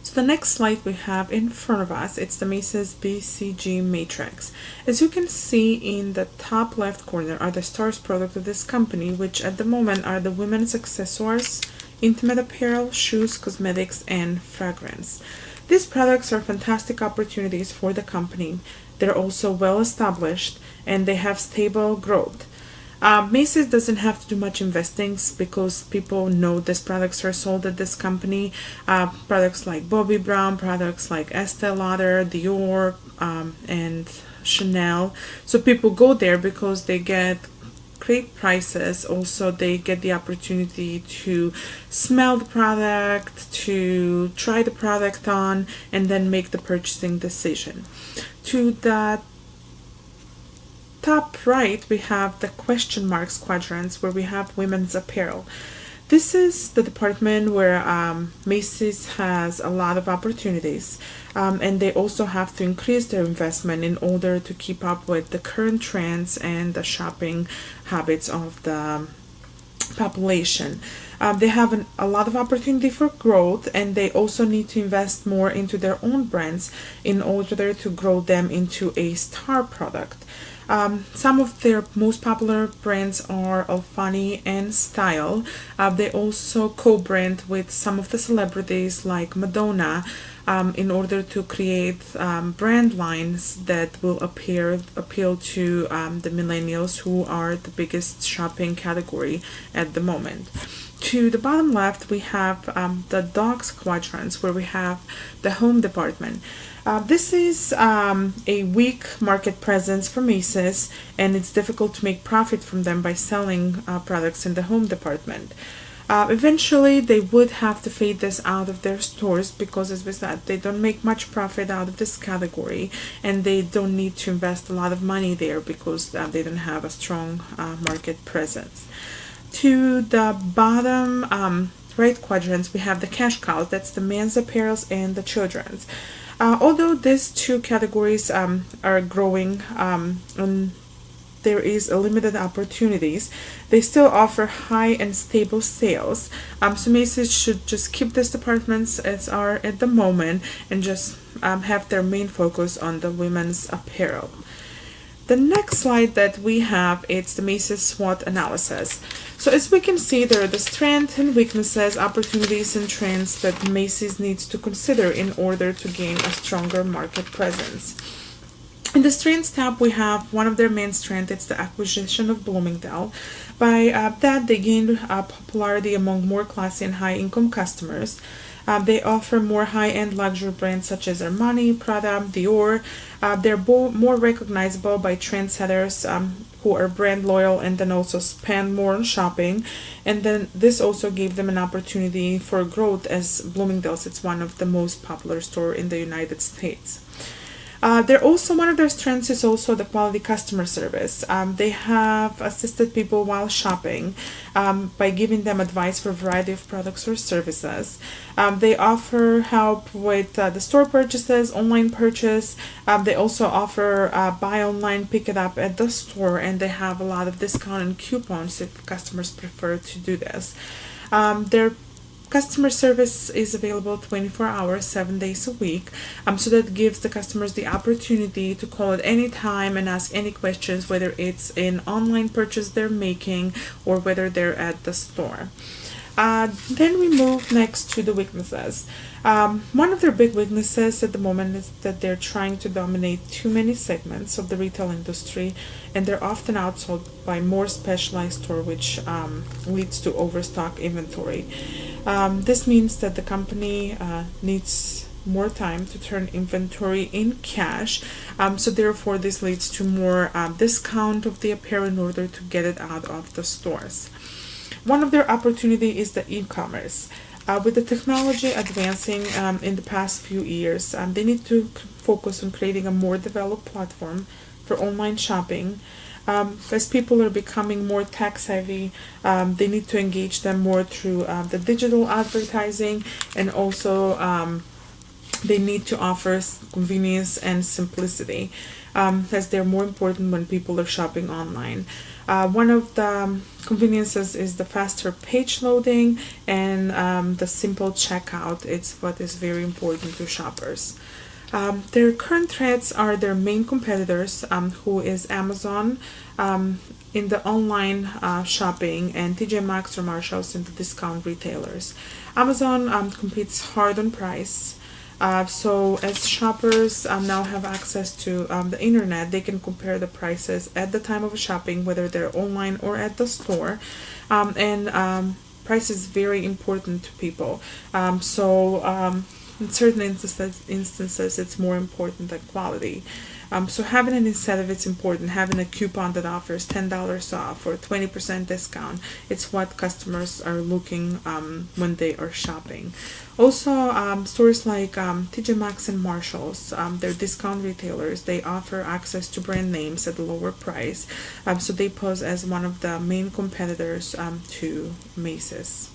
So the next slide we have in front of us, it's the Macy's BCG Matrix. As you can see in the top left corner are the stars product of this company, which at the moment are the women's accessories, intimate apparel, shoes, cosmetics, and fragrance. These products are fantastic opportunities for the company. They're also well established and they have stable growth. Macy's doesn't have to do much investing because people know these products are sold at this company. Products like Bobbi Brown, products like Estee Lauder, Dior, and Chanel. So people go there because they get great prices. Also, they get the opportunity to smell the product, to try the product on, and then make the purchasing decision. To the top right, we have the question marks quadrants where we have women's apparel. This is the department where Macy's has a lot of opportunities, and they also have to increase their investment in order to keep up with the current trends and the shopping habits of the population. They have a lot of opportunity for growth, and they also need to invest more into their own brands in order to grow them into a star product. Some of their most popular brands are Alfani and Style. They also co-brand with some of the celebrities like Madonna in order to create brand lines that will appeal to the millennials who are the biggest shopping category at the moment. To the bottom left, we have the dogs quadrants where we have the home department. This is a weak market presence for Macy's, and it's difficult to make profit from them by selling products in the home department. Eventually, they would have to fade this out of their stores because, as we said, they don't make much profit out of this category, and they don't need to invest a lot of money there because they don't have a strong market presence. To the bottom right quadrants, we have the cash cows. That's the men's apparels and the children's. Although these two categories are growing and there is a limited opportunities, they still offer high and stable sales. So Macy's should just keep these departments as are at the moment and just have their main focus on the women's apparel. The next slide that we have, it's the Macy's SWOT analysis. So as we can see, there are the strengths and weaknesses, opportunities and trends that Macy's needs to consider in order to gain a stronger market presence. In the strengths tab, we have one of their main strengths, it's the acquisition of Bloomingdale. By that, they gained popularity among more classy and high-income customers. They offer more high-end luxury brands such as Armani, Prada, Dior. They're more recognizable by trendsetters who are brand loyal and then also spend more on shopping. And then this also gave them an opportunity for growth as Bloomingdale's, it's one of the most popular stores in the United States. They're also, one of their strengths is also the quality customer service. They have assisted people while shopping by giving them advice for a variety of products or services. They offer help with the store purchases, online purchase. They also offer buy online, pick it up at the store, and they have a lot of discount and coupons if customers prefer to do this. Their customer service is available 24 hours, 7 days a week, so that gives the customers the opportunity to call at any time and ask any questions, whether it's an online purchase they're making or whether they're at the store. Then we move next to the weaknesses. One of their big weaknesses at the moment is that they're trying to dominate too many segments of the retail industry, and they're often outsold by more specialized store, which leads to overstock inventory. This means that the company needs more time to turn inventory in cash, so therefore this leads to more discount of the apparel in order to get it out of the stores. One of their opportunity is the e-commerce. With the technology advancing in the past few years, they need to focus on creating a more developed platform for online shopping. As people are becoming more tech savvy, they need to engage them more through the digital advertising, and also they need to offer convenience and simplicity, as they're more important when people are shopping online. One of the conveniences is the faster page loading and the simple checkout. It's what is very important to shoppers. Their current threats are their main competitors, who is Amazon in the online shopping, and TJ Maxx or Marshalls in the discount retailers. Amazon competes hard on price. So as shoppers now have access to the internet, they can compare the prices at the time of shopping, whether they're online or at the store. And price is very important to people. In certain instances, it's more important than quality. So having an incentive, it's important. Having a coupon that offers $10 off or 20% discount, it's what customers are looking when they are shopping. Also, stores like TJ Maxx and Marshalls, they're discount retailers. They offer access to brand names at a lower price. So they pose as one of the main competitors to Macy's.